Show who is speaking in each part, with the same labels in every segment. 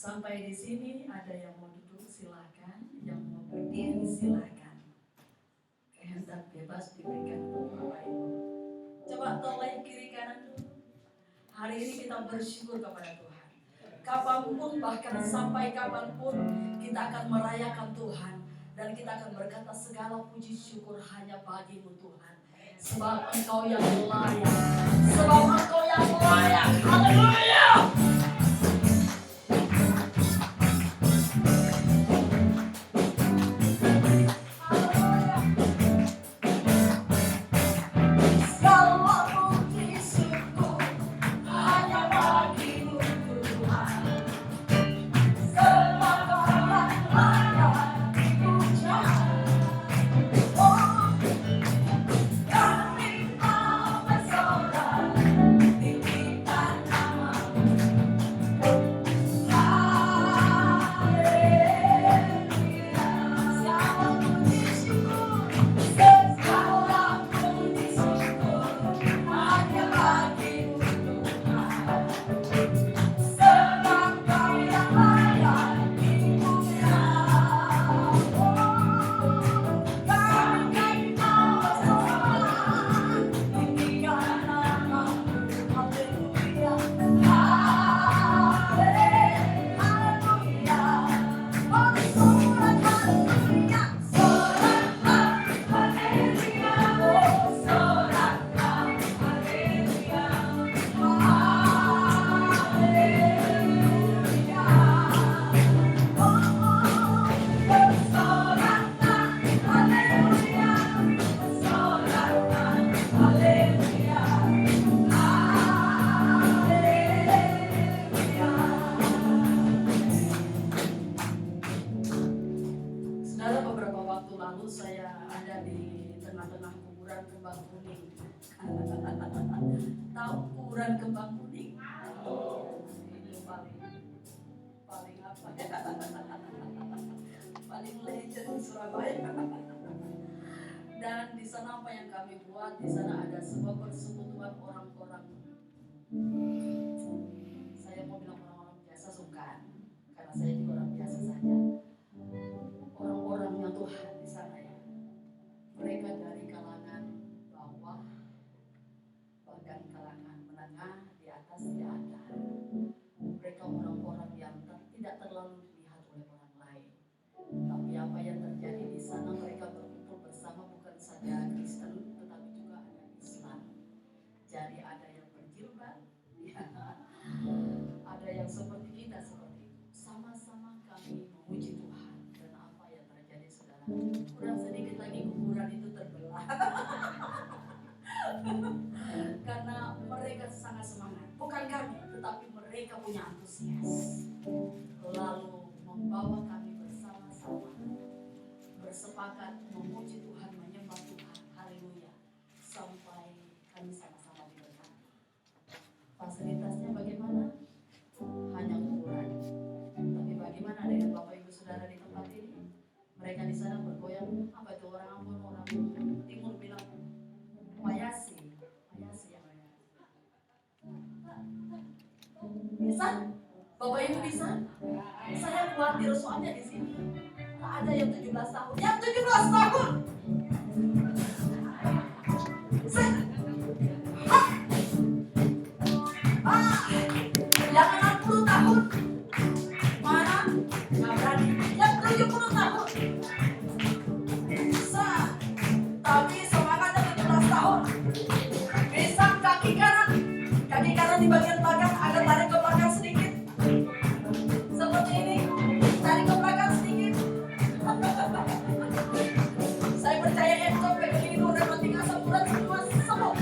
Speaker 1: Sampai di sini ada yang mau duduk silakan, yang mau berdiri silakan. Kehendak bebas diberikan untuk Bapak Ibu. Coba toleh kiri kanan dulu. Hari ini kita bersyukur kepada Tuhan. Kapanpun bahkan sampai kapanpun kita akan merayakan Tuhan dan kita akan berkata segala puji syukur hanya bagi-Mu Tuhan. Sebab Engkau yang layak. Sebab Engkau yang layak. Haleluya. lalu saya ada di tengah-tengah kuburan kembang kuning. Tahu kuburan kembang kuning? Ini paling apa ya? Paling legend di Surabaya. Dan di sana apa yang kami buat? Di sana ada sebuah persekutuan orang-orang. Saya mau bilang orang-orang biasa bukan, karena saya juga orang biasa saja. Orang-orangnya Tuhan di sana ya. Mereka dari kalangan bawah, bahkan kalangan menengah, di atas dia ada. Mereka orang-orang yang tidak terlalu dilihat oleh orang lain. Tapi apa yang terjadi di sana, mereka berkumpul bersama bukan saja Kristen, tetapi juga ada Islam. Jadi ada yang berjilbab, ya. Ada yang seperti kita seperti itu. Sama-sama kami memuji Tuhan. Dan apa yang terjadi, saudara? Kurang sedikit lagi kuburan itu terbelah. Karena mereka sangat semangat. Bukan kami, tetapi mereka punya antusias. Lalu membawa kami bersama-sama bersepakat memuji Tuhan, menyembah Tuhan, haleluya, sampai kami sama-sama diberkati. Fasilitasnya bagaimana? Hanya kuburan. Tapi bagaimana dengan Bapak Ibu Saudara di tempat ini? Mereka di sana bergoyang. Apa itu orang Ambon, orang Timur bilang payasi yang mereka. Bisa? Bapak Ibu bisa? Saya khawatir soalnya di sini ada yang 17 tahun. Yang 17 tahun. Yang 60 tahun. Mana? Nggak berani. Yang 70 tahun. Bisa. Tapi semangatnya 17 tahun. Bisa kaki kanan. Kaki kanan di bagian belakang agak tarik ke belakang sedikit. Seperti ini. Tarik ke belakang sedikit. Saya percaya yang sampai ke sini udah mati asam urat semua sembuh.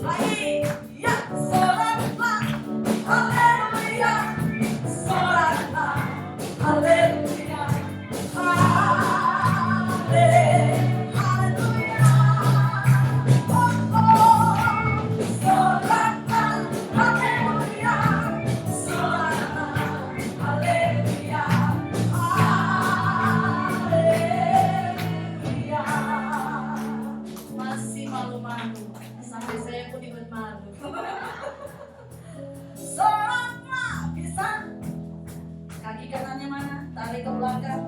Speaker 1: Lagi, ya, soraklah, haleluya, soraklah, haleluya, haleluya, oh, soraklah, haleluya, soraklah, haleluya, haleluya. Masih malu-malu, sampai saya pun ikut malu. Soraklah, bisa? Kaki kanannya mana? Tarik ke belakang.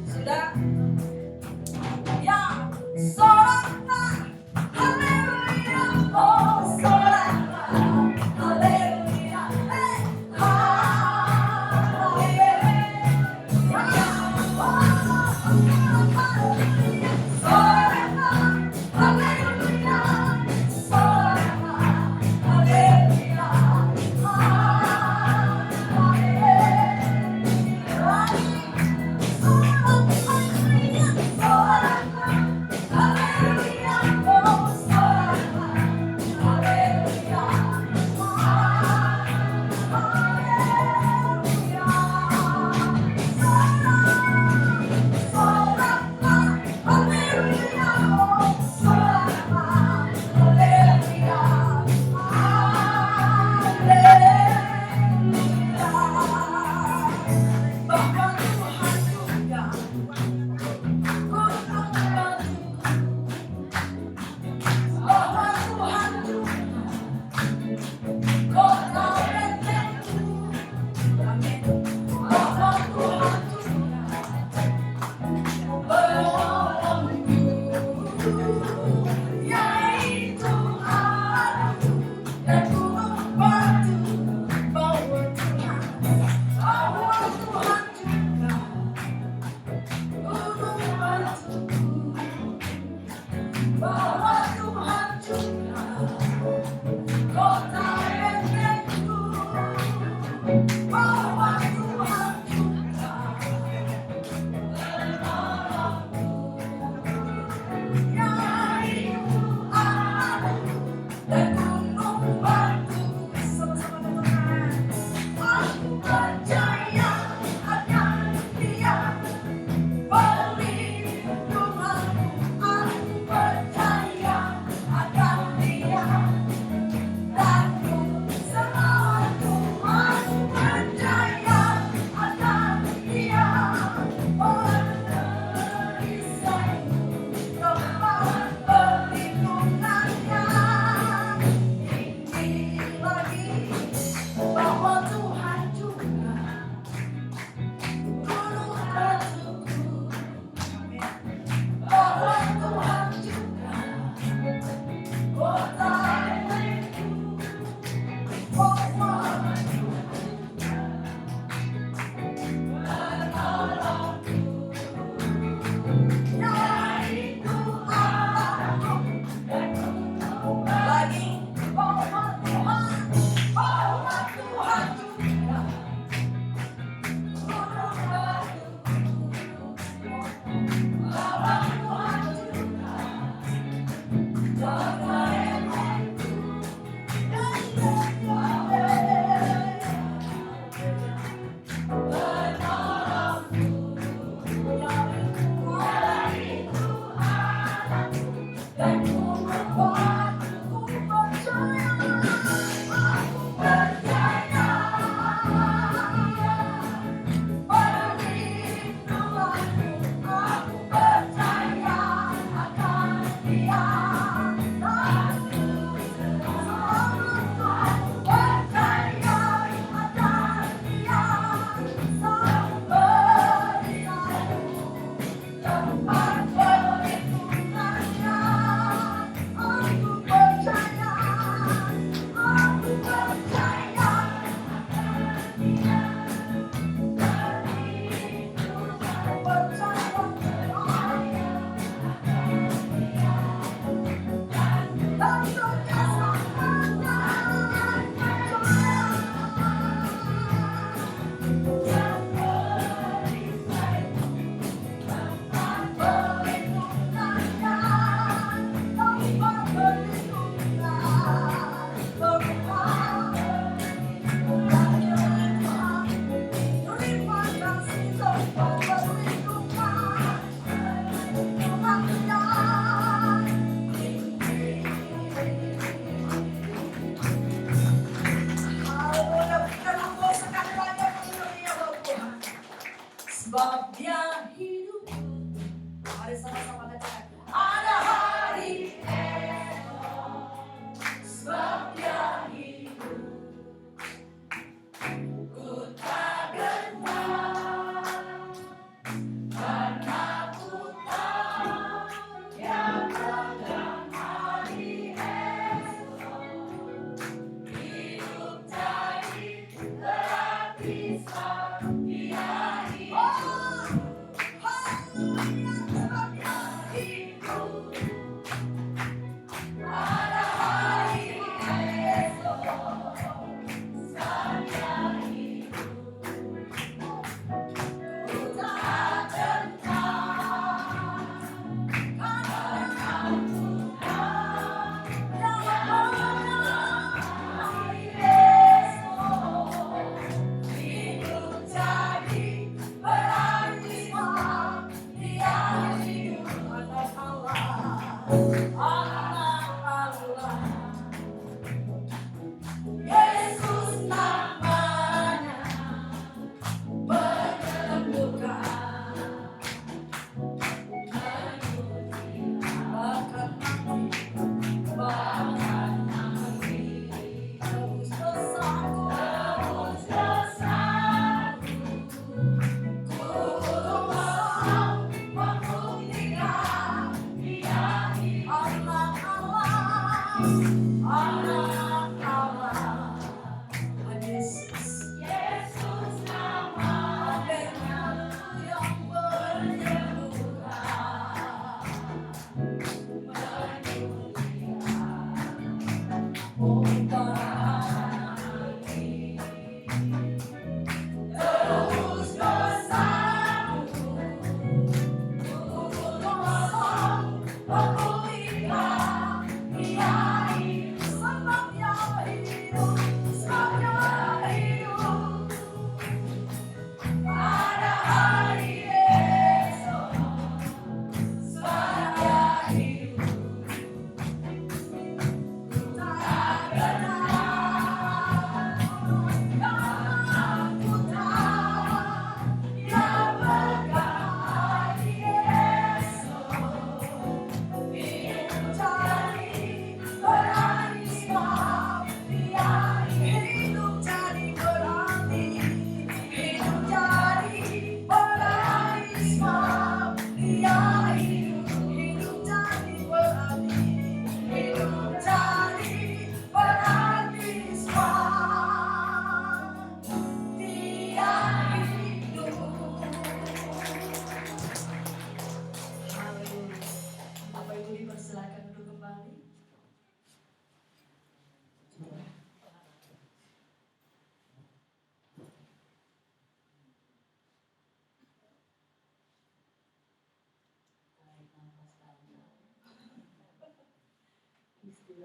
Speaker 1: Sudah? Ya, soraklah, haleluya, oh soraklah, haleluya, haleluya, soraklah, haleluya, soraklah, haleluya, haleluya.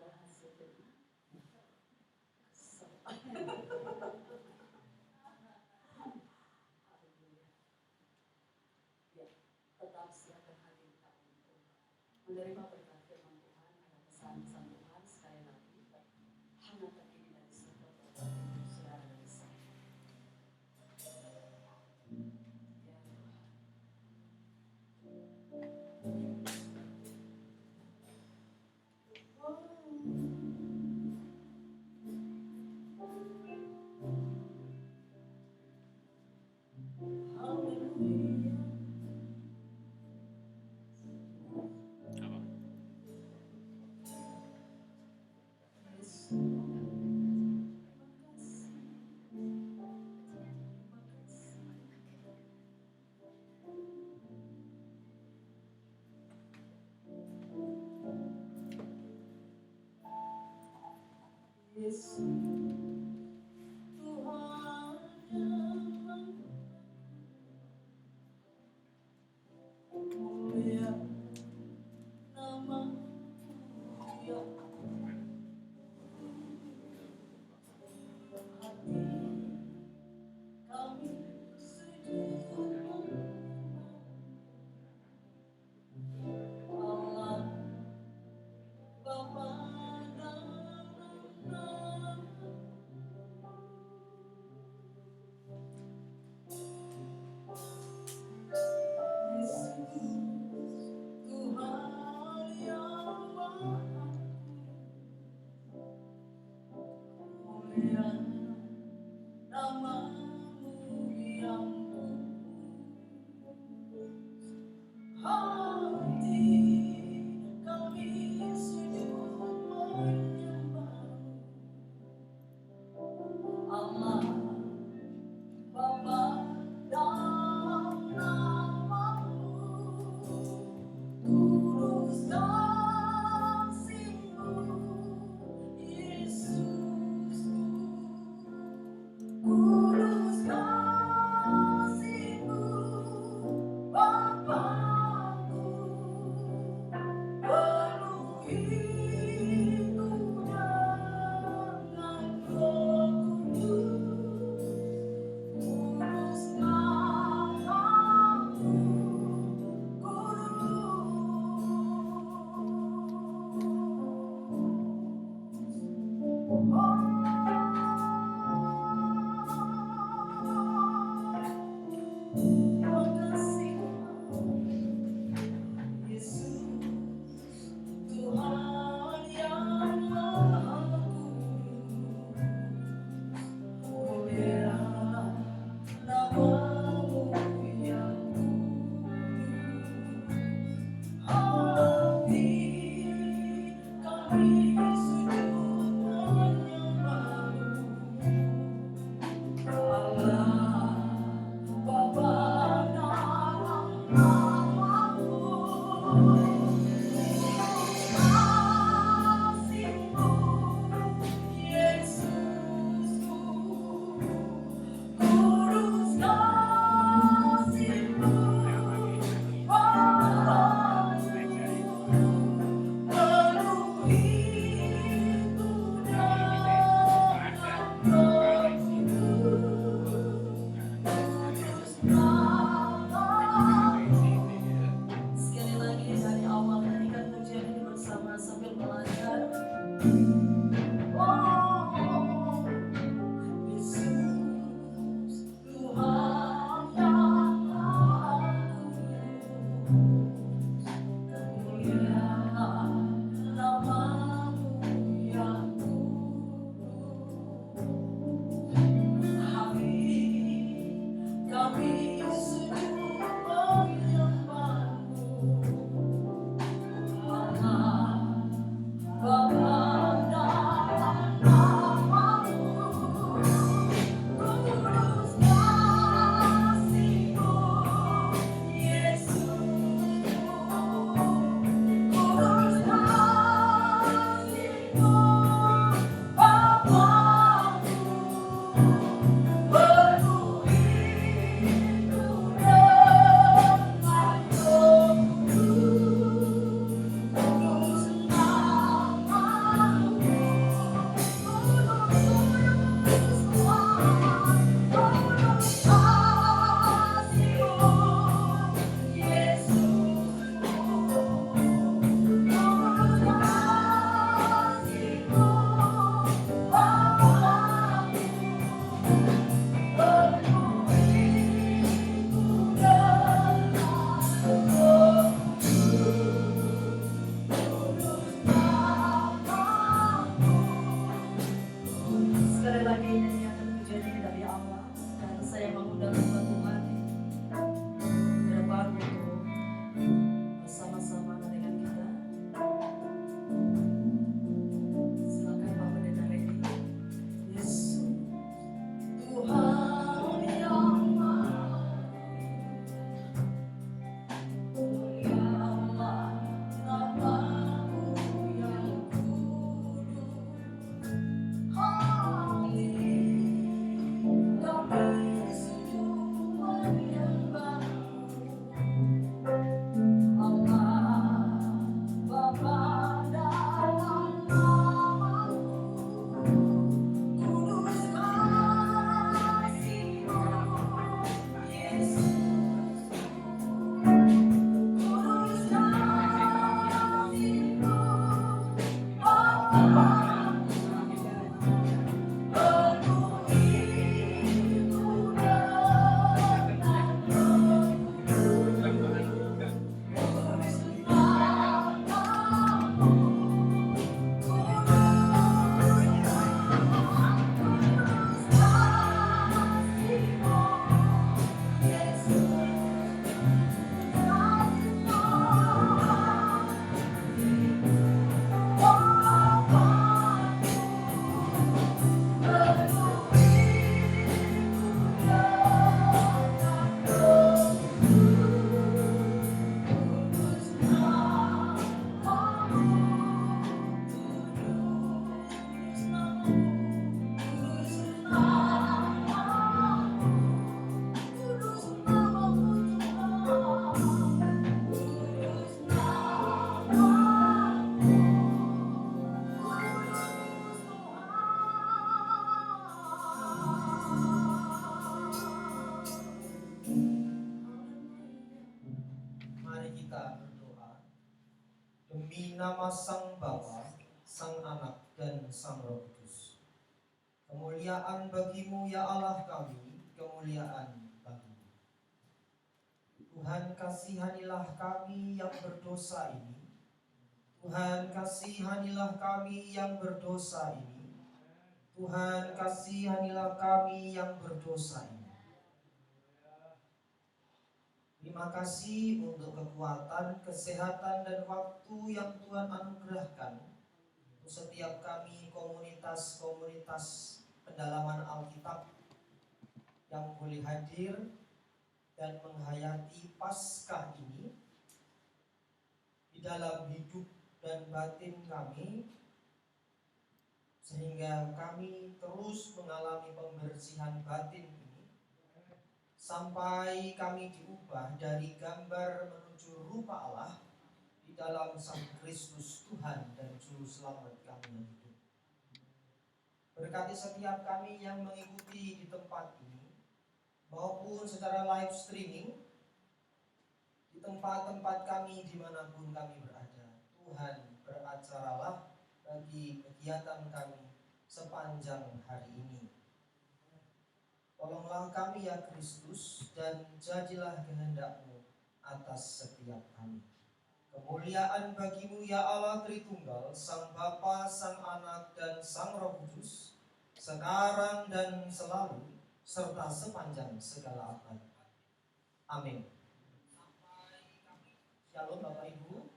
Speaker 1: berhasil jadi kesel. Haleluya. Ya, tetap siapkan hati kita untuk menerima berkat firman Tuhan. Ada pesan-pesan Tuhan sekali lagi hangatkan ini dari surga Bapa untuk saudara dan saya. Ya Tuhan. Haleluya. Yesus. Yesus Tuhan yang mulia, nama-Mu ya hati kami sujud Allah Bapa dan Anak
Speaker 2: nama Sang Bapa, Sang Anak, dan Sang Roh Kudus. Kemuliaan bagimu ya Allah kami, kemuliaan bagimu. Tuhan, kasihanilah kami yang berdosa ini. Tuhan, kasihanilah kami yang berdosa ini. Tuhan, kasihanilah kami yang berdosa ini. Terima kasih untuk kekuatan, kesehatan, dan waktu yang Tuhan anugerahkan untuk setiap kami komunitas-komunitas pendalaman Alkitab yang boleh hadir dan menghayati Paskah ini di dalam hidup dan batin kami, sehingga kami terus mengalami pembersihan batin ini sampai kami diubah dari gambar menuju rupa Allah di dalam Sang Kristus Tuhan dan Juru Selamat kami yang hidup. Berkati setiap kami yang mengikuti di tempat ini maupun secara live streaming di tempat-tempat kami dimanapun kami berada. Tuhan, beracaralah bagi kegiatan kami sepanjang hari ini. Tolonglah kami ya Kristus, dan jadilah kehendak-Mu atas setiap kami. Kemuliaan bagimu ya Allah Tritunggal, Sang Bapa, Sang Anak, dan Sang Roh Kudus, sekarang dan selalu, serta sepanjang segala abad. Amin. Shalom Bapak Ibu.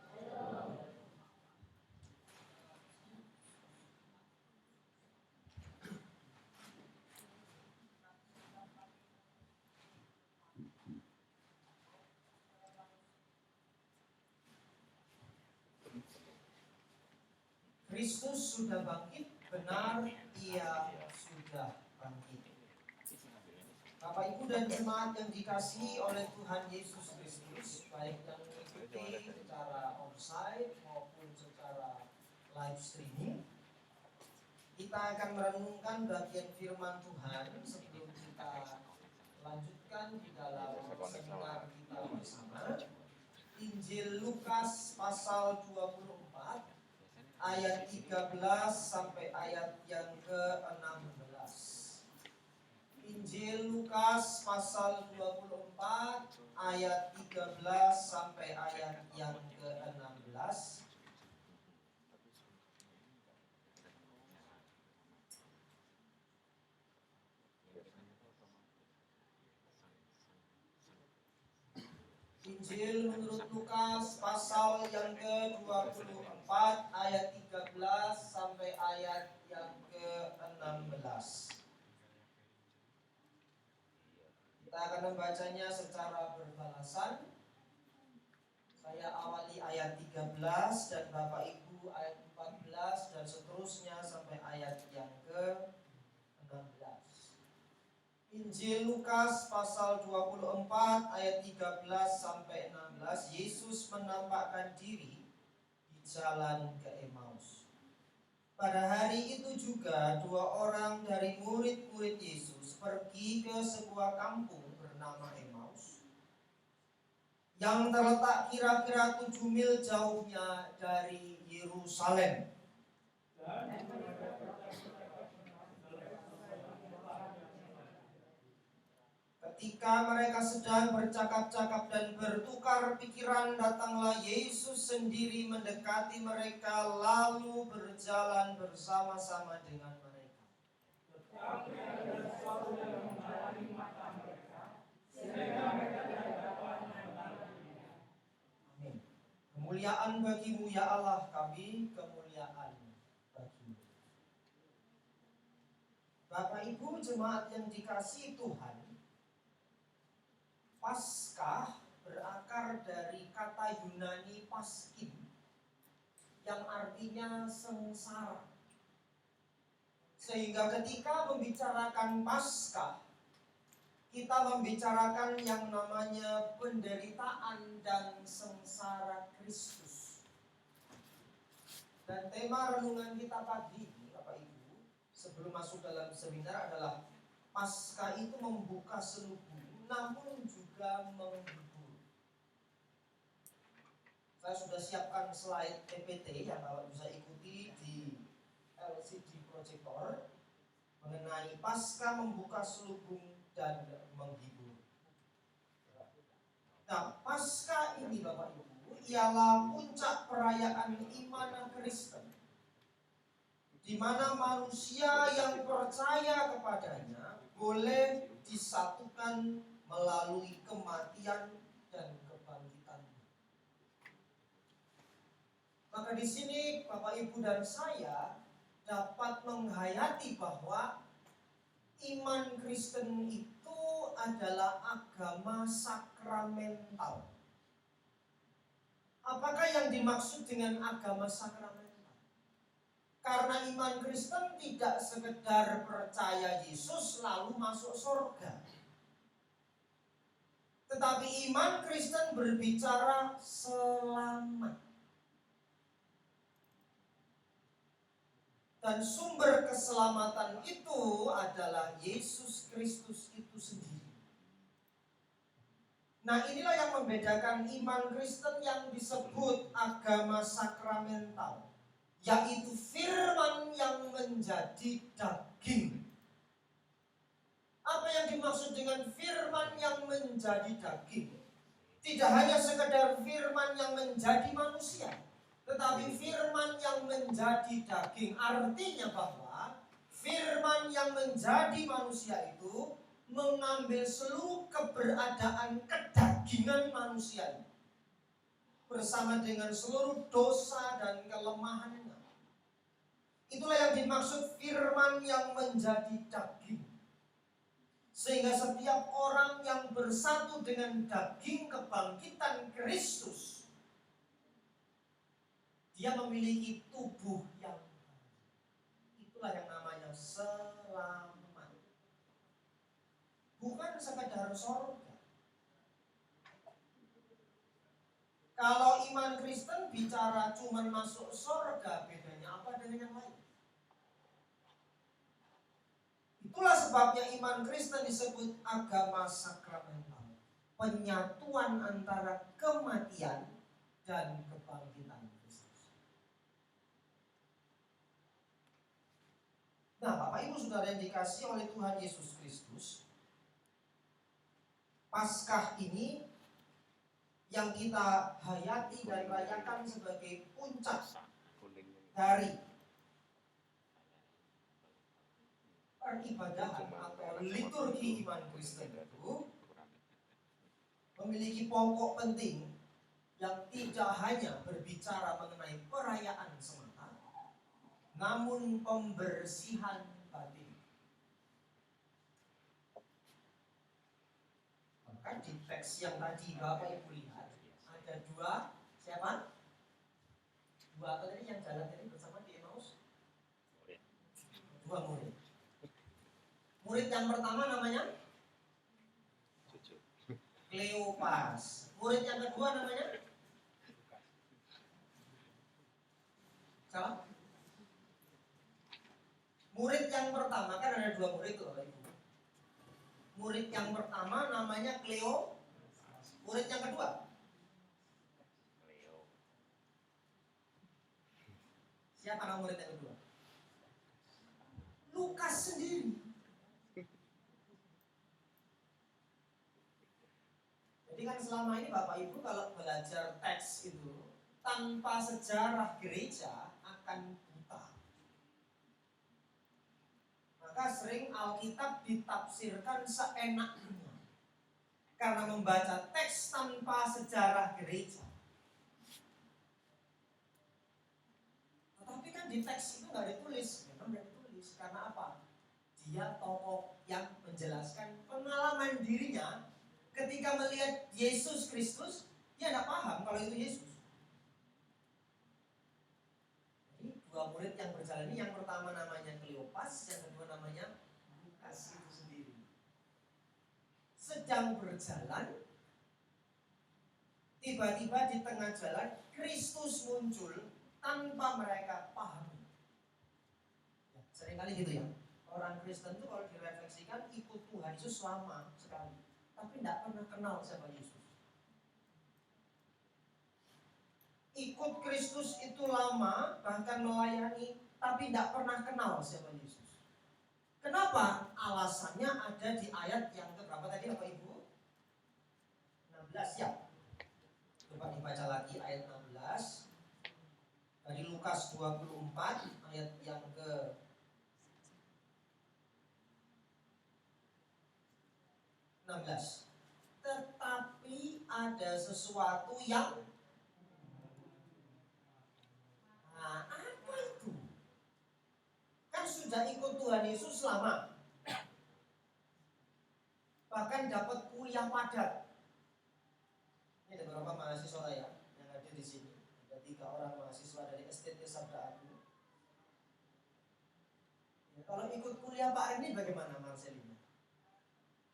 Speaker 2: Kristus sudah bangkit, benar Ia sudah bangkit. Bapak Ibu dan jemaat yang dikasihi oleh Tuhan Yesus Kristus, baik yang mengikuti secara onsite maupun secara live streaming, kita akan merenungkan bagian firman Tuhan sebelum kita lanjutkan di dalam seminar kita bersama. Injil Lukas pasal 24 ayat 13 sampai ayat yang ke-16. Injil Lukas pasal 24 ayat 13 sampai ayat yang ke-16. Injil menurut Lukas pasal yang ke-24 ayat 13 sampai ayat yang ke-16. Kita akan membacanya secara berbalasan. Saya awali ayat 13 dan Bapak Ibu ayat 14 dan seterusnya sampai ayat yang ke-16. Injil Lukas pasal 24 ayat 13 sampai 16. Yesus menampakkan diri di jalan ke Emmaus. Pada hari itu juga dua orang dari murid-murid Yesus pergi ke sebuah kampung bernama Emmaus yang terletak kira-kira 7 mil jauhnya dari Yerusalem. Ketika mereka sedang bercakap-cakap dan bertukar pikiran, datanglah Yesus sendiri mendekati mereka lalu berjalan bersama-sama dengan mereka. Tetapi ada sesuatu yang menghalangi mata mereka, sehingga mereka tidak dapat memandangnya. Amin. Kemuliaan bagimu ya Allah kami, kemuliaan bagimu. Bapak Ibu jemaat yang dikasihi Tuhan, Paskah berakar dari kata Yunani paskin yang artinya sengsara. Sehingga ketika membicarakan Paskah, kita membicarakan yang namanya penderitaan dan sengsara Kristus. Dan tema renungan kita pagi ini, Bapak Ibu, sebelum masuk dalam seminar adalah Paskah itu membuka seluruh bumi, namun juga menghibur. Saya sudah siapkan slide PPT yang Bapak bisa ikuti di LCD projector mengenai pasca membuka selubung dan menghibur. Nah, pasca ini Bapak Ibu ialah puncak perayaan iman Kristen, di mana manusia yang percaya kepadanya boleh disatukan melalui kematian dan kebangkitan. Maka di sini Bapak Ibu dan saya dapat menghayati bahwa iman Kristen itu adalah agama sakramental. Apakah yang dimaksud dengan agama sakramental? Karena iman Kristen tidak sekedar percaya Yesus lalu masuk surga. Tetapi iman Kristen berbicara selamat. Dan sumber keselamatan itu adalah Yesus Kristus itu sendiri. Nah, inilah yang membedakan iman Kristen yang disebut agama sakramental, yaitu firman yang menjadi daging. Apa yang dimaksud dengan firman yang menjadi daging? Tidak hanya sekedar firman yang menjadi manusia, tetapi firman yang menjadi daging. Artinya bahwa firman yang menjadi manusia itu mengambil seluruh keberadaan kedagingan manusia bersama dengan seluruh dosa dan kelemahannya. Itulah yang dimaksud firman yang menjadi daging. Sehingga setiap orang yang bersatu dengan daging kebangkitan Kristus, dia memiliki tubuh yang itulah yang namanya selamat. Bukan sekadar surga. Kalau iman Kristen bicara cuma masuk surga, bedanya apa dengan yang lain? Itulah sebabnya iman Kristen disebut agama sakramental. Penyatuan antara kematian dan kebangkitan Kristus. Nah, Bapak Ibu Saudara yang dikasihi oleh Tuhan Yesus Kristus, Paskah ini yang kita hayati dan rayakan sebagai puncak dari peribadahan atau liturgi iman Kristen itu memiliki pokok penting yang tidak hanya berbicara mengenai perayaan semata, namun pembersihan batin. Maka di teks yang tadi Bapak Ibu lihat ada dua, siapa? Dua tadi yang jalan tadi bersama di Emmaus? Dua murid. Murid yang pertama namanya Kleopas. Murid yang kedua namanya siapa? Murid yang pertama, kan ada dua murid tuh Bapak Ibu. Murid yang pertama namanya Cleo. Murid yang kedua siapa nama murid yang kedua? Lukas sendiri. Jadi kan selama ini Bapak Ibu kalau belajar teks itu tanpa sejarah gereja akan buta. Maka sering Alkitab ditafsirkan seenaknya karena membaca teks tanpa sejarah gereja. Tetapi kan di teks itu nggak ditulis, memang nggak ditulis. Karena apa? Dia tokoh yang menjelaskan pengalaman dirinya ketika melihat Yesus Kristus. Dia tidak paham kalau itu Yesus. Jadi dua murid yang berjalan ini, yang pertama namanya Kleopas, yang kedua namanya Lukas itu sendiri. Sedang berjalan, tiba-tiba di tengah jalan Kristus muncul tanpa mereka pahami. Ya, seringkali gitu ya. Orang Kristen itu kalau direfleksikan ikut Tuhan Yesus lama sekali, tapi tidak pernah kenal siapa Yesus. ikut Kristus itu lama, bahkan melayani, tapi tidak pernah kenal siapa Yesus. Kenapa? Alasannya ada di ayat yang keberapa tadi Bapak Ibu? 16 ya. Coba dibaca lagi ayat 16. Dari Lukas 24 ayat yang ke 16. Tetapi ada sesuatu yang apa itu? Kan sudah ikut Tuhan Yesus lama. Bahkan dapat kuliah padat. Ini ada beberapa mahasiswa ya yang ada di sini. Ada 3 orang mahasiswa dari STT Sabda Agung. Ya, kalau ikut kuliah Pak ini bagaimana Marcelina?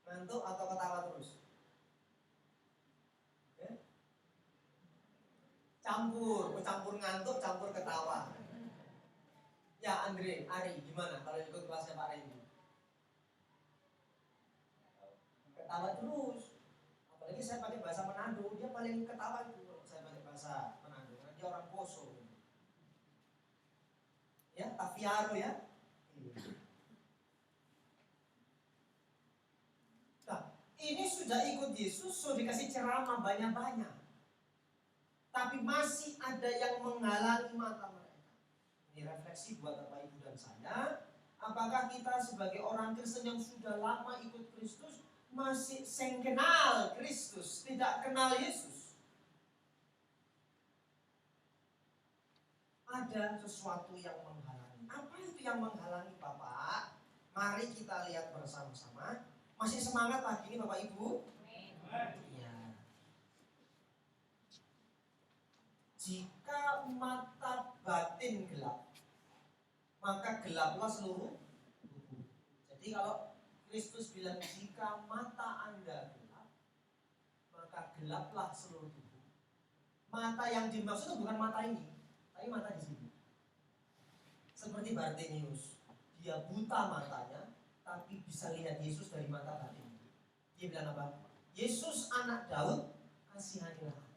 Speaker 2: Ngantuk atau ketawa terus? Ya? Campur ngantuk, campur ketawa. Ya Ari, gimana kalau ikut kelasnya Pak Randy? Ketawa terus. Apalagi saya pakai bahasa Manado, dia paling ketawa itu kalau saya pakai bahasa Manado. Karena dia orang Poso. Ya, Tafiaro ya. Nah, ini sudah ikut Yesus, sudah dikasih ceramah banyak-banyak. Tapi masih ada yang menghalangi mata mereka. Ini refleksi buat Bapak Ibu dan saya. Apakah kita sebagai orang Kristen yang sudah lama ikut Kristus masih kenal Kristus, tidak kenal Yesus? Ada sesuatu yang menghalangi. Apa itu yang menghalangi Bapak? Mari kita lihat bersama-sama. Masih semangat pagi ini Bapak Ibu? Ya. Jika mata batin gelap, maka gelaplah seluruh tubuh. Jadi kalau Kristus bilang jika mata Anda gelap, maka gelaplah seluruh tubuh. Mata yang dimaksud itu bukan mata ini, tapi mata di sini. Seperti Bartimeus, dia buta matanya, tapi bisa lihat Yesus dari mata batin. Dia bilang apa? Yesus anak Daud, kasihanilah.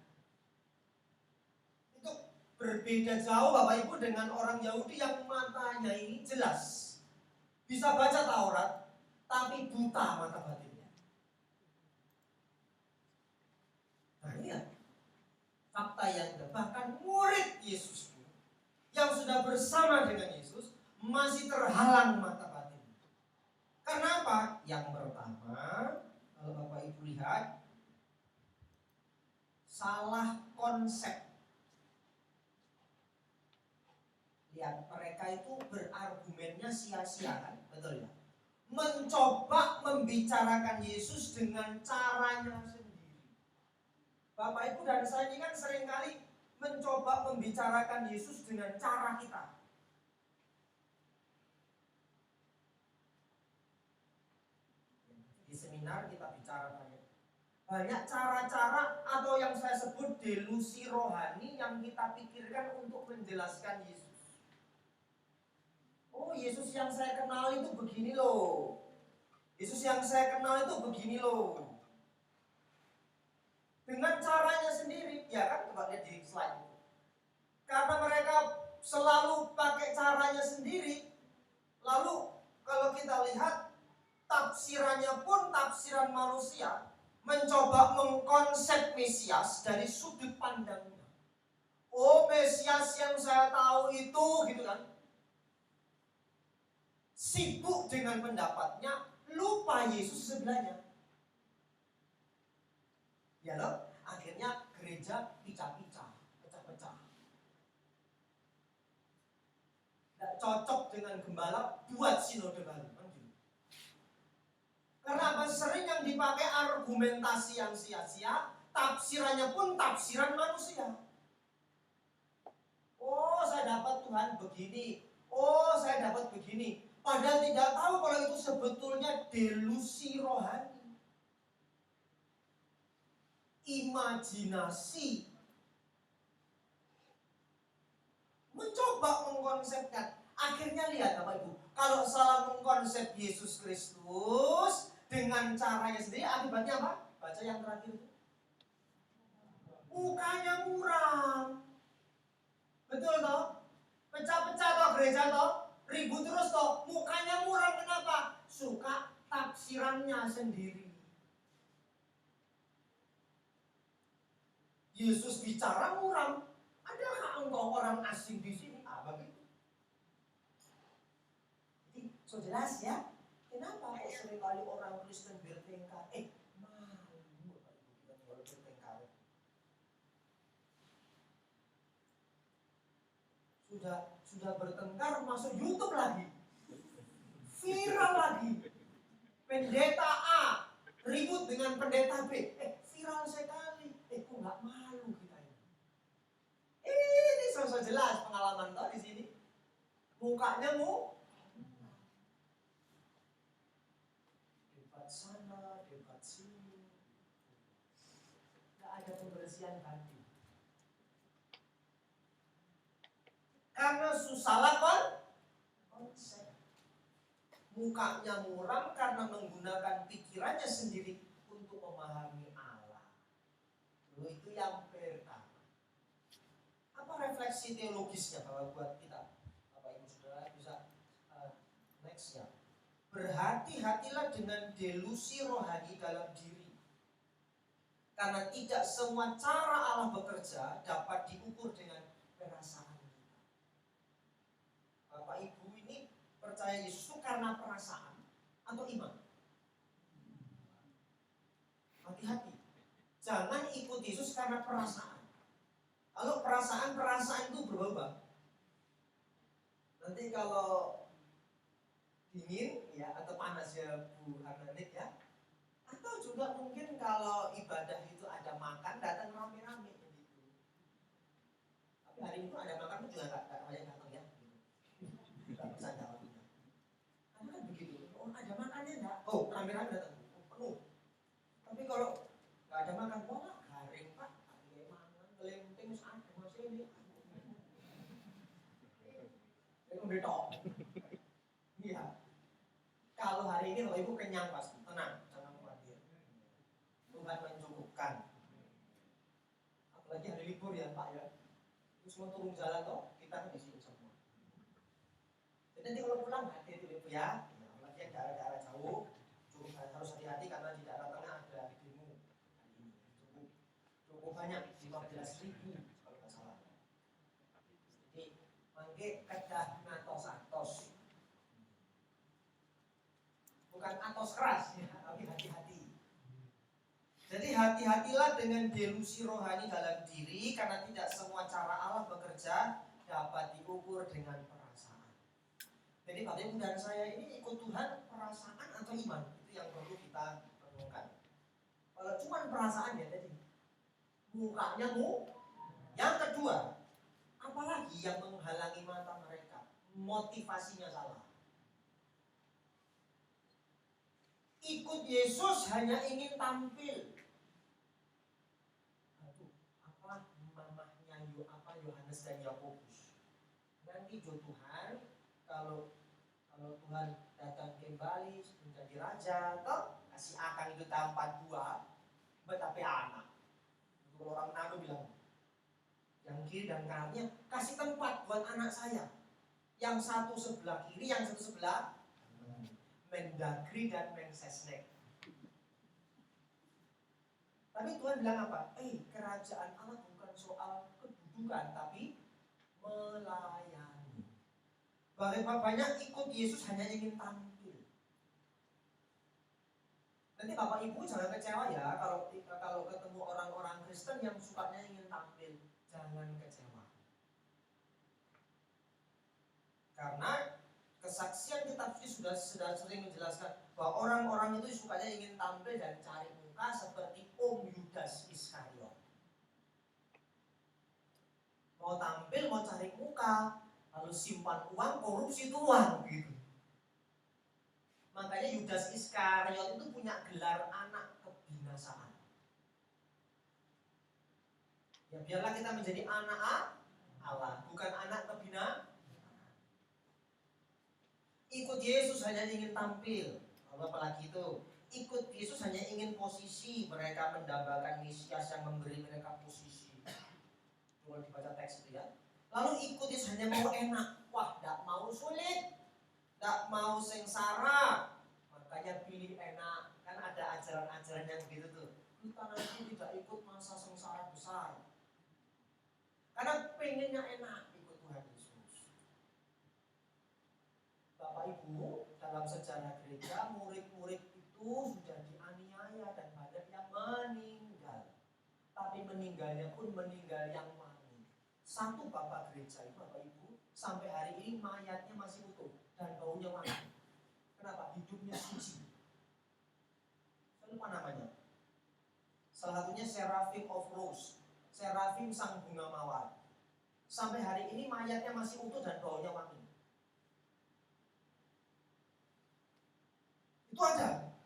Speaker 2: Itu berbeda jauh Bapak Ibu dengan orang Yahudi yang matanya ini jelas, bisa baca Taurat, tapi buta mata batinnya. Nah ini ya fakta yang bahkan murid Yesus yang sudah bersama dengan Yesus masih terhalang mata batin. Karena apa? Yang pertama, kalau Bapak Ibu lihat, salah konsep. Lihat, mereka itu berargumennya sia-sia kan? Betul ya? Mencoba membicarakan Yesus dengan caranya sendiri. Bapak Ibu dan saya ini kan seringkali mencoba membicarakan Yesus dengan cara kita. Di seminar kita bicara banyak cara-cara atau yang saya sebut delusi rohani yang kita pikirkan untuk menjelaskan Yesus. Oh, Yesus yang saya kenal itu begini loh. Yesus yang saya kenal itu begini loh. Dengan caranya sendiri, ya kan, coba lihat di slide itu. Karena mereka selalu pakai caranya sendiri, lalu kalau kita lihat tafsirannya pun tafsiran manusia, mencoba mengkonsep Mesias dari sudut pandangnya. Oh, Mesias yang saya tahu itu, gitu kan. Sibuk dengan pendapatnya, lupa Yesus sebelahnya. Ya loh, akhirnya gereja pecah-pecah. Tidak cocok dengan gembala, buat sinode baru. Karena apa? Sering yang dipakai argumentasi yang sia-sia, tafsirannya pun tafsiran manusia. Oh, saya dapat Tuhan begini. Oh, saya dapat begini. Padahal tidak tahu kalau itu sebetulnya delusi rohani. Imajinasi. Mencoba mengkonsepkan. Akhirnya lihat Bapak Ibu, kalau salah mengkonsep Yesus Kristus dengan caranya sendiri, akibatnya apa? Baca yang terakhir itu. Mukanya muram. Betul toh? Pecah-pecah toh gereja toh? Ribut terus toh? Mukanya muram kenapa? Suka tafsirannya sendiri. Yesus bicara muram. Adakah engkau orang asing di sini? Begitu. Jadi, so jelas ya. Kenapa kok seringkali orang Kristen bertengkar? Malu Bapak Ibu kita kalau bertengkar. Sudah bertengkar masuk YouTube lagi. Viral lagi. Pendeta A ribut dengan pendeta B. Viral sekali. Kok nggak malu kita ini? Ini sosok jelas pengalaman toh di sini. Mukanya debat sana, debat sini. Nggak ada pembersihan hati. Karena susah konsep. Mukanya muram karena menggunakan pikirannya sendiri untuk memahami Allah. Itu yang pertama. Apa refleksi teologisnya kalau buat kita? Bapak Ibu Saudara bisa next ya. Berhati-hatilah dengan delusi rohani dalam diri. Karena tidak semua cara Allah bekerja dapat diukur dengan perasaan kita. Bapak Ibu ini percaya Yesus itu karena perasaan atau iman? Hati-hati. Jangan ikut Yesus karena perasaan. Kalau perasaan itu berubah. Nanti kalau dingin ya atau panas ya Bu Harnanik ya. Atau juga mungkin kalau ibadah itu ada makan datang rame-rame gitu. Tapi hari itu ada makan juga nggak banyak datang ya. Nggak bisa jawabnya. Karena kan begitu. Oh ada makannya nggak? Oh rame-rame datang. Penuh. Tapi kalau nggak ada makan, wah garing Pak. Ada mangan, kelemping, ada masih ini. Itu betok. Iya. Kalau hari ini Bapak Ibu kenyang pasti, tenang, jangan khawatir. Tuhan mencukupkan. Apalagi hari libur ya Pak ya. Terus mau turun jalan toh, kita di sini semua. Jadi nanti kalau pulang hati-hati dulu ya. Apalagi yang daerah-daerah jauh, harus hati-hati karena di daerah tengah ada demo hari ini. Cukup banyak, 15.000 kalau nggak salah. Jadi mangke kedah ngatos-atos. Bukan atos keras ya, tapi hati-hati. Jadi hati-hatilah dengan delusi rohani dalam diri karena tidak semua cara Allah bekerja dapat diukur dengan perasaan. Jadi Bapak Ibu dan saya ini ikut Tuhan perasaan atau iman? Itu yang perlu kita renungkan. Kalau cuma perasaan ya tadi mukanya yang kedua, apalagi yang menghalangi mata mereka? Motivasinya salah. Ikut Yesus hanya ingin tampil. Mamahnya Yohanes dan Yakobus. Nanti Tuhan kalau Tuhan datang kembali menjadi raja, toh kasih akan itu tampan dua, tapi anak. Kalau orang Manado bilang, yang kiri dan kanannya kasih tempat buat anak saya. Yang satu sebelah kiri, yang satu sebelah Mendagri dan Mensesnek. Tapi Tuhan bilang apa? Kerajaan Allah bukan soal kedudukan, tapi melayani. Banyak ikut Yesus hanya ingin tampil. Nanti Bapak Ibu jangan kecewa ya kalau ketemu orang-orang Kristen yang sukanya ingin tampil. Jangan kecewa. Karena kesaksian kitab suci sudah sering menjelaskan bahwa orang-orang itu sukanya ingin tampil dan cari muka seperti Om Yudas Iskariot. Mau tampil, mau cari muka, lalu simpan uang, korupsi itu uang gitu. Makanya Yudas Iskariot itu punya gelar anak kebinasaan. Ya biarlah kita menjadi anak Allah, bukan anak kebinasaan. Ikut Yesus hanya ingin tampil. Apalagi itu, ikut Yesus hanya ingin posisi. Mereka mendambakan Mesias yang memberi mereka posisi. Kalau dibaca teks itu ya, Lalu ikuti hanya mau enak. Wah, tidak mau sulit, tidak mau sengsara. Makanya pilih enak. Kan ada ajaran-ajaran yang gitu tuh. Kita nanti tidak ikut masa sengsara besar. Karena pengennya enak ikut Tuhan Yesus. Bapak Ibu, dalam sejarah gereja, murid-murid itu sudah dianiaya dan banyak yang meninggal. Tapi meninggalnya pun meninggal yang wangi. Satu bapak gereja itu, Bapak Ibu, sampai hari ini mayatnya masih utuh dan baunya wangi. Kenapa? Hidupnya suci. Saya lupa namanya. Salah satunya Seraphim of Rose, Seraphim sang bunga mawar. Sampai hari ini mayatnya masih utuh dan baunya wangi. Itu aja.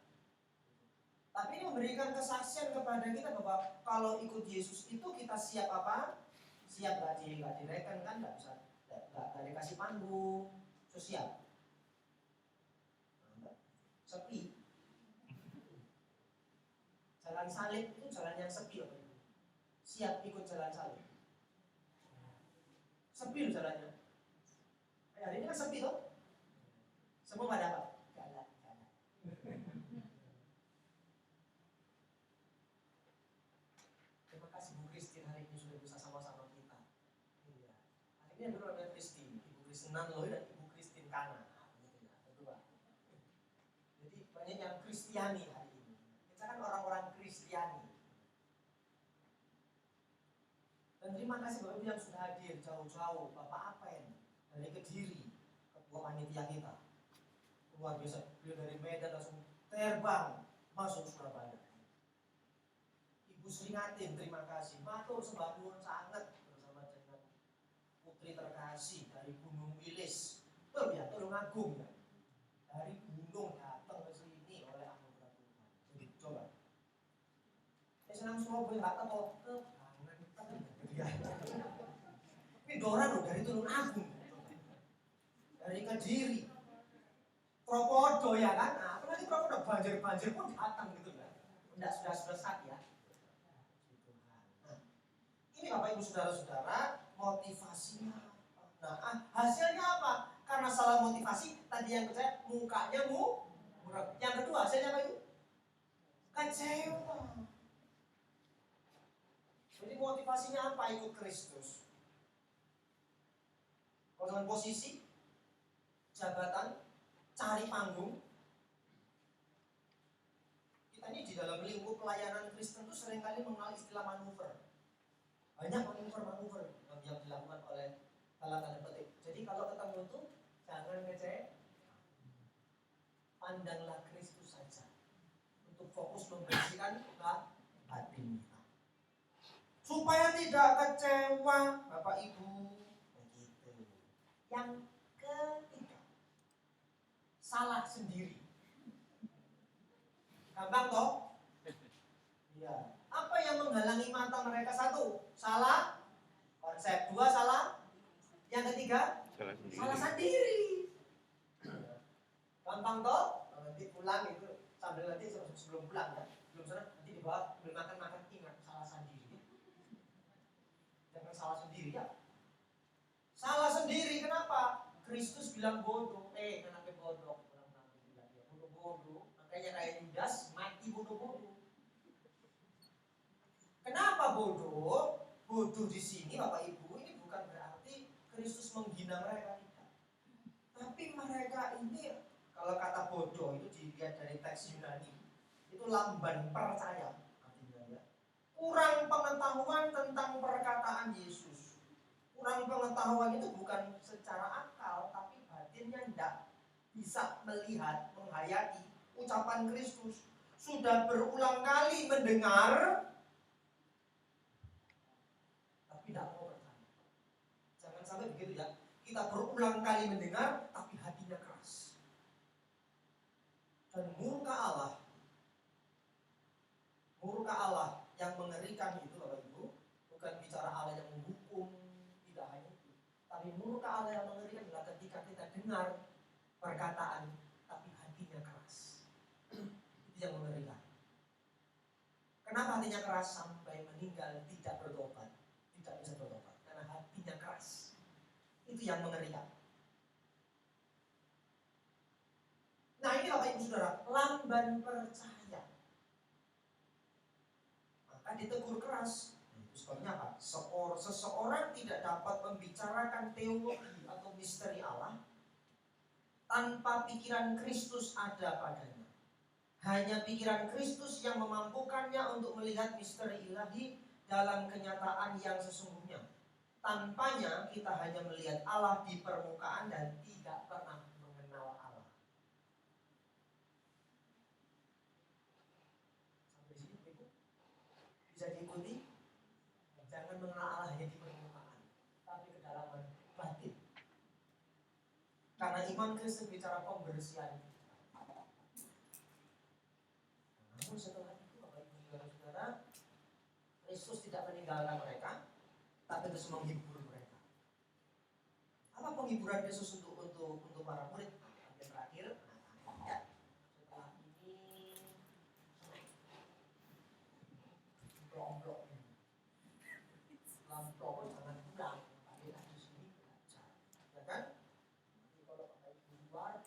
Speaker 2: Tapi ini memberikan kesaksian kepada kita bahwa kalau ikut Yesus itu kita siap apa? Siap gak direken kan, gak bisa, gak dikasih panggung, so siap. Sepi. Jalan salib itu jalan yang sepi, Bapak Ibu. Siap ikut jalan salib. Sepi loh jalannya. Hari ini kan sepi toh. Semua pada apa? Jalan. Terima kasih Bu Kristin hari ini sudah bisa sama-sama kita. Iya. Hari ini ada namanya Kristin, Ibu Kristin Nanloy dan Ibu Kristin Kana. Gitu ya, berdua. Jadi banyak yang Kristiani hari ini. Kita kan orang-orang Kristiani. Dan terima kasih Bapak Ibu yang sudah hadir jauh-jauh, Bapak Apen dari Kediri, ketua panitia kita. Luar biasa, beliau dari Medan langsung terbang masuk Surabaya. Ibu Sringatin, terima kasih. Matur sembah nuwun sangat bersama dengan putri terkasih dari Gunung Wilis. Betul ya, Tulungagung ya. Dari gunung datang ke sini oleh anugerah Tuhan. Jadi coba. Senang Surabaya nggak tahu ini Doran loh dari Tulungagung, dari Kediri, Propodo ya kan? Nah, apalagi Propodo banjir pun datang gitu kan? Tidak sudah saat ya. Nah, ini Bapak Ibu saudara-saudara motivasinya. Nah, hasilnya apa? Karena salah motivasi tadi yang percaya mukanya murah. Yang kedua hasilnya apa itu? Kecewa. Jadi motivasinya apa ikut Kristus? Kalau dengan posisi, jabatan, cari panggung. Kita ini di dalam lingkup pelayanan Kristen itu seringkali mengenal istilah manuver. Banyak manuver yang dilakukan oleh dalam tanda petik. Jadi kalau ketemu itu jangan kecewa. Pandanglah Kristus saja. Untuk fokus membersihkan hati kita. Supaya tidak kecewa, Bapak Ibu. Begitu. Yang ketiga, salah sendiri. Gampang toh? Iya. Apa yang menghalangi mata mereka? Satu, salah konsep. Dua, salah. Yang ketiga, salah sendiri. Gampang toh? Nanti pulang itu sambil nanti sebelum pulang ya. Belum sana nanti dibawa belum makan ingat salah sendiri. Jangan salah sendiri ya. Salah sendiri kenapa? Kristus bilang bodoh. Kenapa bodoh? Bilang dia bodoh. Makanya kayak Yudas mati bodoh. Kenapa bodoh? Bodoh di sini Bapak Ibu ini bukan berarti Kristus menghina mereka tidak. Tapi mereka ini kalau kata bodoh itu dilihat dari teks Yunani itu lamban percaya artinya ya. Kurang pengetahuan tentang perkataan Yesus. Kurang pengetahuan itu bukan secara akal tapi batinnya tidak bisa melihat, menghayati ucapan Kristus. Sudah berulang kali mendengar tapi tidak mau percaya. Jangan sampai begitu ya. Kita berulang kali mendengar tapi hatinya keras. Dan murka Allah yang mengerikan itu Bapak Ibu, bukan bicara Allah yang menghukum, tidak hanya itu. Tapi murka Allah yang mengerikan adalah ketika kita dengar perkataan tapi hatinya keras. Itu yang mengerikan. Kenapa hatinya keras sampai meninggal tidak bertobat, tidak bisa bertobat? Karena hatinya keras. Itu yang mengerikan. Nah ini Bapak Ibu Saudara, lamban percaya. Maka ditegur keras. Itu sebabnya apa? Seseorang tidak dapat membicarakan teologi atau misteri Allah tanpa pikiran Kristus ada padanya. Hanya pikiran Kristus yang memampukannya untuk melihat misteri ilahi dalam kenyataan yang sesungguhnya. Tanpanya kita hanya melihat Allah di permukaan dan tidak pernah mengenal Allah. Sampai sini bisa diikuti? Jangan mengenal Allah hanya di permukaan, tapi kedalaman batin. Karena iman Kristen bicara pembersihan. Namun setelah itu Bapak Ibu Saudara-saudara, Kristus tidak meninggalkan mereka, tapi terus menghibur mereka. Apa penghiburan Yesus untuk para murid? Yang terakhir, ya. Setelah ini blok-blok. Lampu jangan pulang, tapi di sini belajar, ya kan? Nanti kalau Bapak Ibu keluar,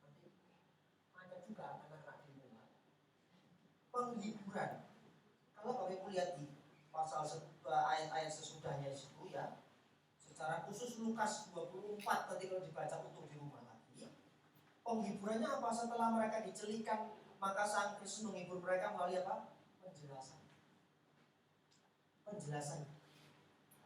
Speaker 2: nanti ada juga anak-anak di rumah. Penghiburan. Kalau Bapak Ibu lihat di pasal ayat-ayat sesudahnya itu ya, secara khusus Lukas 24 tadi kalau dibaca utuh di rumah lagi, penghiburannya apa? Setelah mereka dicelikan, maka Sang Kristus menghibur mereka melalui apa? Penjelasan.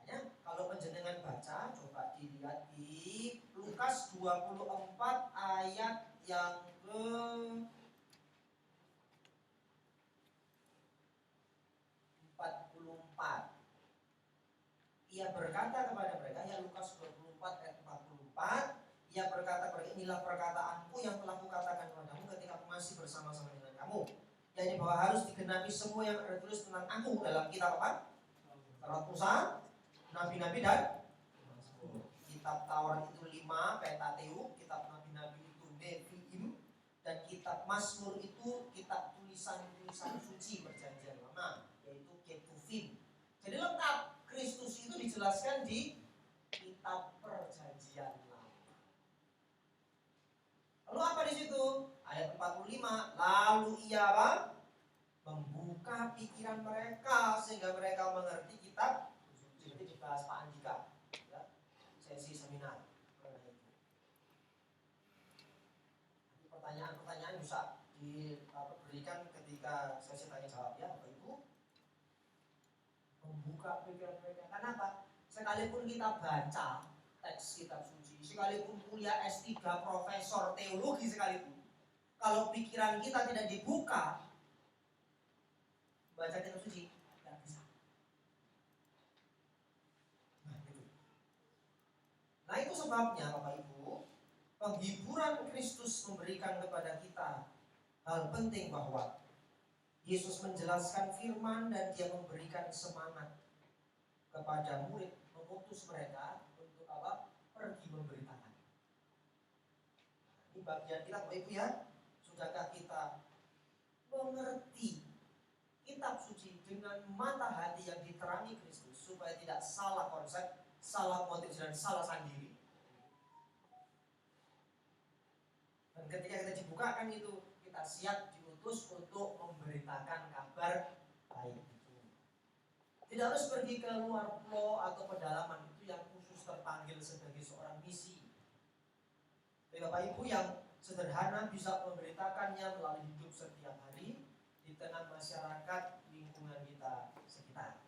Speaker 2: Makanya kalau penjenengan baca, coba dilihat di Lukas 24 ayat yang ke 44. Ia berkata kepada mereka, ya Lukas 24 ayat 44, ia berkata kepada mereka, inilah perkataanku yang telah kukatakan kepadamu ketika aku masih bersama-sama dengan kamu, yaitu bahwa harus digenapi semua yang tertulis tentang aku dalam kitab apa? Taurat Musa, Nabi-Nabi dan kitab Taurat itu 5, Pentateuch, kitab Nabi-Nabi itu Nevi'im, dan kitab Mazmur itu kitab tulisan-tulisan suci perjanjian lama, yaitu Ketuvim. Jadi lengkap. Kristus itu dijelaskan di kitab perjanjian lama. Lalu apa di situ? Ayat 45, lalu ia apa? Membuka pikiran mereka sehingga mereka mengerti kitab. Jadi dibahas Pak Andika ya, sesi seminar mengenai itu. Pertanyaan-pertanyaan bisa diberikan ketika sesi tanya jawab ya Bapak Ibu. Membuka pikiran mereka. Kenapa? Sekalipun kita baca teks kitab suci, sekalipun kuliah S3 profesor teologi sekalipun, kalau pikiran kita tidak dibuka baca kitab suci, tidak bisa. Nah itu sebabnya Bapak Ibu, penghiburan Kristus memberikan kepada kita hal penting bahwa Yesus menjelaskan firman dan dia memberikan semangat kepada murid, mengutus mereka untuk apa? Pergi memberitakan. Ini bagian kita Bapak Ibu ya. Sudahkah kita mengerti kitab suci dengan mata hati yang diterangi Kristus supaya tidak salah konsep, salah motif dan salah sendiri. Dan ketika kita dibukakan itu, kita siap diutus untuk memberitakan kabar baik itu. Tidak harus pergi ke luar pulau atau pedalaman, itu yang khusus terpanggil sebagai seorang misi. Jadi Bapak Ibu yang sederhana bisa memberitakannya melalui hidup setiap hari di tengah masyarakat lingkungan kita sekitar.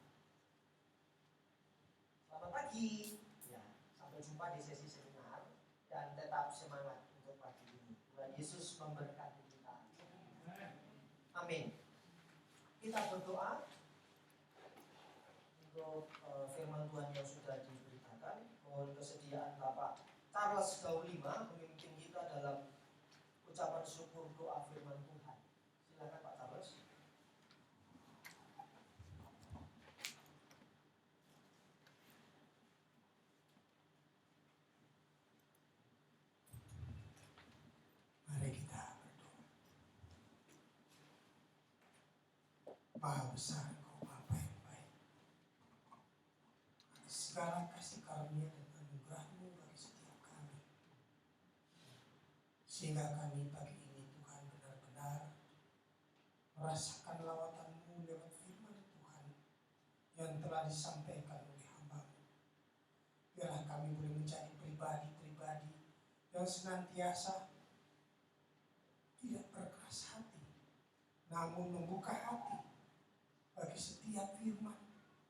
Speaker 2: Selamat pagi, ya, sampai jumpa di sesi seminar dan tetap semangat untuk pagi ini. Tuhan Yesus memberkati kita. Amin. Kita berdoa untuk firman Tuhan yang sudah diberitakan. Mohon kesediaan Bapak Charles Gaulima memimpin kita dalam ucapan syukur doa firman Tuhan. Silakan Pak Charles.
Speaker 3: Mari kita berdoa. Maha besar Engkau Bapa yang baik. Segala kasih karunia dan anugerah Sehingga kami pagi ini Tuhan benar-benar merasakan lawatan-Mu lewat firman Tuhan yang telah disampaikan oleh hamba-Mu. Biarlah kami boleh menjadi pribadi-pribadi yang senantiasa tidak berkeras hati, namun membuka hati bagi setiap firman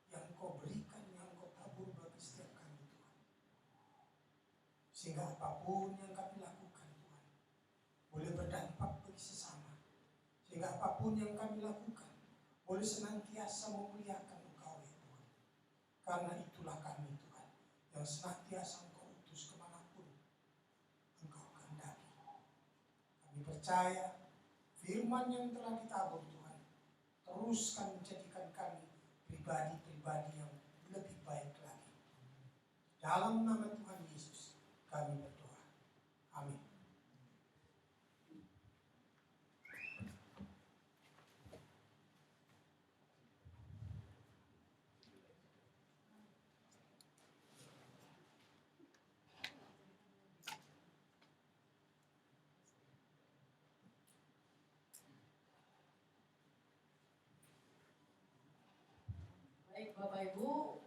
Speaker 3: yang Kau berikan, yang Kau tabur bagi setiap kami Tuhan. Sehingga apapun yang kami lakukan Tuhan, boleh berdampak bagi sesama. Sehingga apapun yang kami lakukan, boleh senantiasa memuliakan Engkau ya Tuhan. Karena itulah kami Tuhan, yang senantiasa Engkau utus kemanapun Engkau kehendaki. Kami percaya firman yang telah ditabur Tuhan, teruskan menjadikan kami pribadi-pribadi yang lebih baik lagi. Dalam nama Tuhan Yesus kami berdoa. Amin.
Speaker 1: Baik Bapak Ibu,